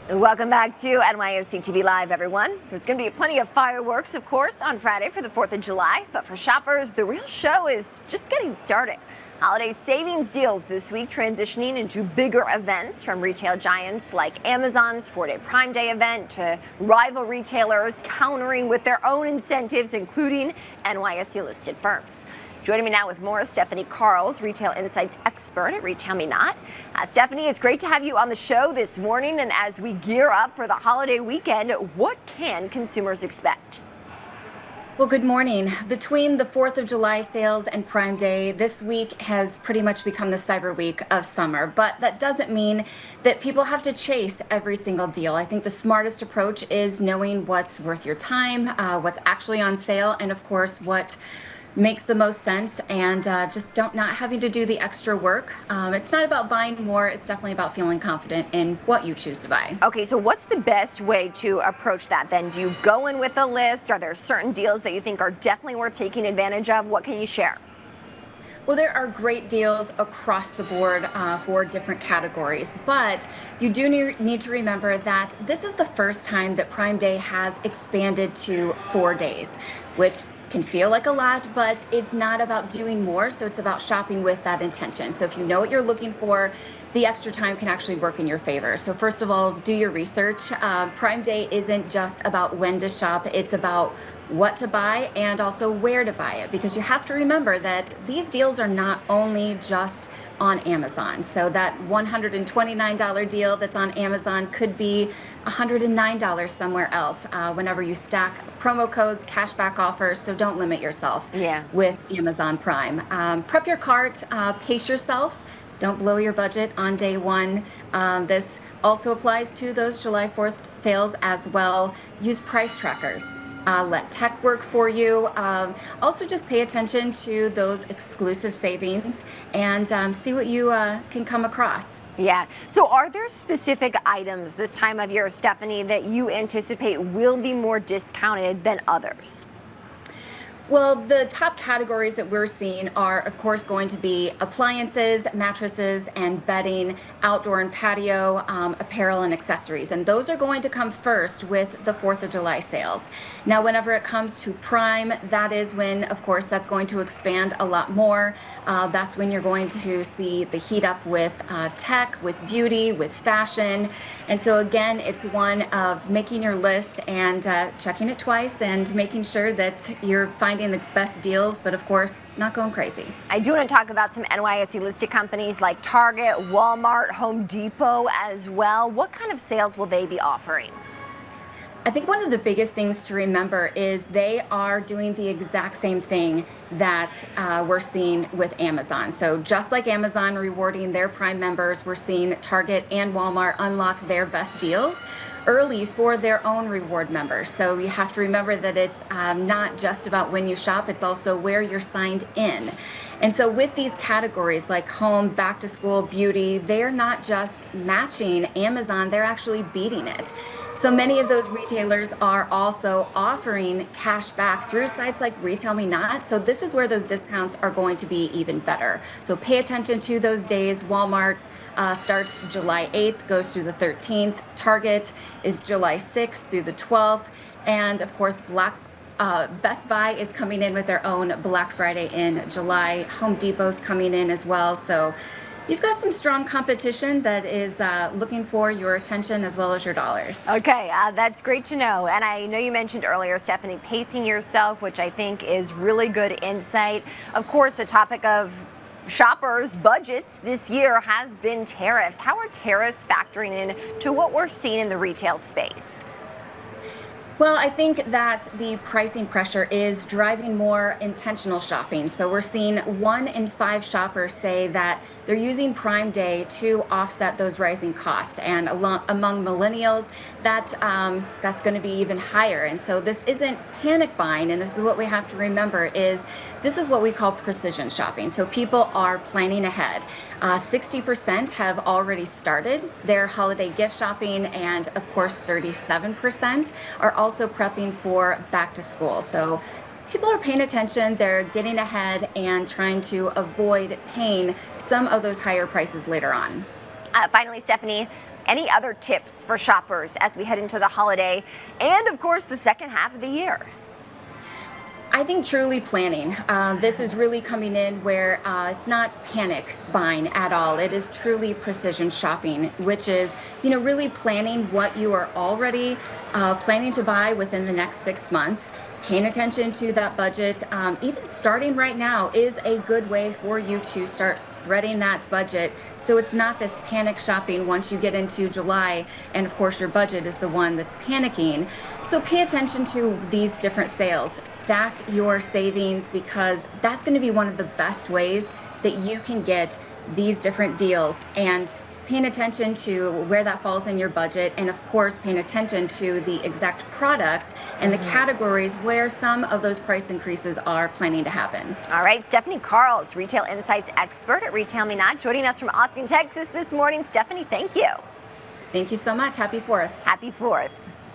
Welcome back to NYSE TV Live, everyone. There's going to be plenty of fireworks, of course, on Friday for the 4th of July. But for shoppers, the real show is just getting started. Holiday savings deals this week transitioning into bigger events, from retail giants like Amazon's 4-day Prime Day event to rival retailers countering with their own incentives, including NYSE-listed firms. Joining me now with more, Stephanie Carls, retail insights expert at RetailMeNot. Stephanie, it's great to have you on the show this morning. And as we gear up for the holiday weekend, what can consumers expect? Well, good morning. Between the 4th of July sales and Prime Day, this week has pretty much become the cyber week of summer. But that doesn't mean that people have to chase every single deal. I think the smartest approach is knowing what's worth your time, what's actually on sale, and of course, what makes the most sense, and just not having to do the extra work. It's not about buying more, it's definitely about feeling confident in what you choose to buy. Okay, so what's the best way to approach that then? Do you go in with a list? Are there certain deals that you think are definitely worth taking advantage of? What can you share? Well, there are great deals across the board for different categories, but you do need to remember that this is the first time that Prime Day has expanded to 4 days, which can feel like a lot, but it's not about doing more, so it's about shopping with that intention. So if you know what you're looking for, the extra time can actually work in your favor. So first of all, do your research. Prime Day isn't just about when to shop, it's about what to buy and also where to buy it, because you have to remember that these deals are not only just on Amazon. So that $129 deal that's on Amazon could be $109 somewhere else whenever you stack promo codes, cashback offers. So don't limit yourself with Amazon Prime. Prep your cart, pace yourself. Don't blow your budget on day one. This also applies to those July 4th sales as well. Use price trackers. Let tech work for you. Also, just pay attention to those exclusive savings and see what you can come across. Yeah. So are there specific items this time of year, Stephanie, that you anticipate will be more discounted than others? Well, the top categories that we're seeing are, of course, going to be appliances, mattresses, and bedding, outdoor and patio, apparel, and accessories. And those are going to come first with the 4th of July sales. Now, whenever it comes to Prime, that is when, of course, that's going to expand a lot more. That's when you're going to see the heat up with tech, with beauty, with fashion. And so, again, it's one of making your list and checking it twice and making sure that you're finding the best deals, but of course, not going crazy. I do want to talk about some NYSE listed companies like Target, Walmart, Home Depot as well. What kind of sales will they be offering? I think one of the biggest things to remember is they are doing the exact same thing that we're seeing with Amazon. So just like Amazon rewarding their Prime members, we're seeing Target and Walmart unlock their best deals early for their own reward members. So you have to remember that it's not just about when you shop, it's also where you're signed in. And so with these categories like home, back to school, beauty, they're not just matching Amazon, they're actually beating it. So many of those retailers are also offering cash back through sites like RetailMeNot. So this is where those discounts are going to be even better. So pay attention to those days. Walmart starts July 8th, goes through the 13th. Target is July 6th through the 12th. And of course, Best Buy is coming in with their own Black Friday in July. Home Depot's coming in as well. So you've got some strong competition that is looking for your attention as well as your dollars. Okay, that's great to know. And I know you mentioned earlier, Stephanie, pacing yourself, which I think is really good insight. Of course, the topic of shoppers' budgets this year has been tariffs. How are tariffs factoring in to what we're seeing in the retail space? Well, I think that the pricing pressure is driving more intentional shopping. So we're seeing 1 in 5 shoppers say that they're using Prime Day to offset those rising costs. And among millennials, that's going to be even higher. And so this isn't panic buying. And this is what we have to remember is this is what we call precision shopping. So people are planning ahead. 60% have already started their holiday gift shopping. And of course, 37% are also prepping for back to school. So people are paying attention, they're getting ahead and trying to avoid paying some of those higher prices later on. Finally, Stephanie, Any other tips for shoppers as we head into the holiday and, of course, the second half of the year? I think truly planning. This is really coming in where it's not panic buying at all. It is truly precision shopping, which is, really planning what you are already planning to buy within the next 6 months. Paying attention to that budget, even starting right now, is a good way for you to start spreading that budget. So it's not this panic shopping once you get into July, and of course your budget is the one that's panicking. So pay attention to these different sales. Stack your savings, because that's going to be one of the best ways that you can get these different deals. And paying attention to where that falls in your budget, and of course paying attention to the exact products and the categories where some of those price increases are planning to happen. All right, Stephanie Carls, retail insights expert at RetailMeNot, joining us from Austin, Texas this morning. Stephanie, thank you. Thank you so much. Happy 4th. Happy 4th.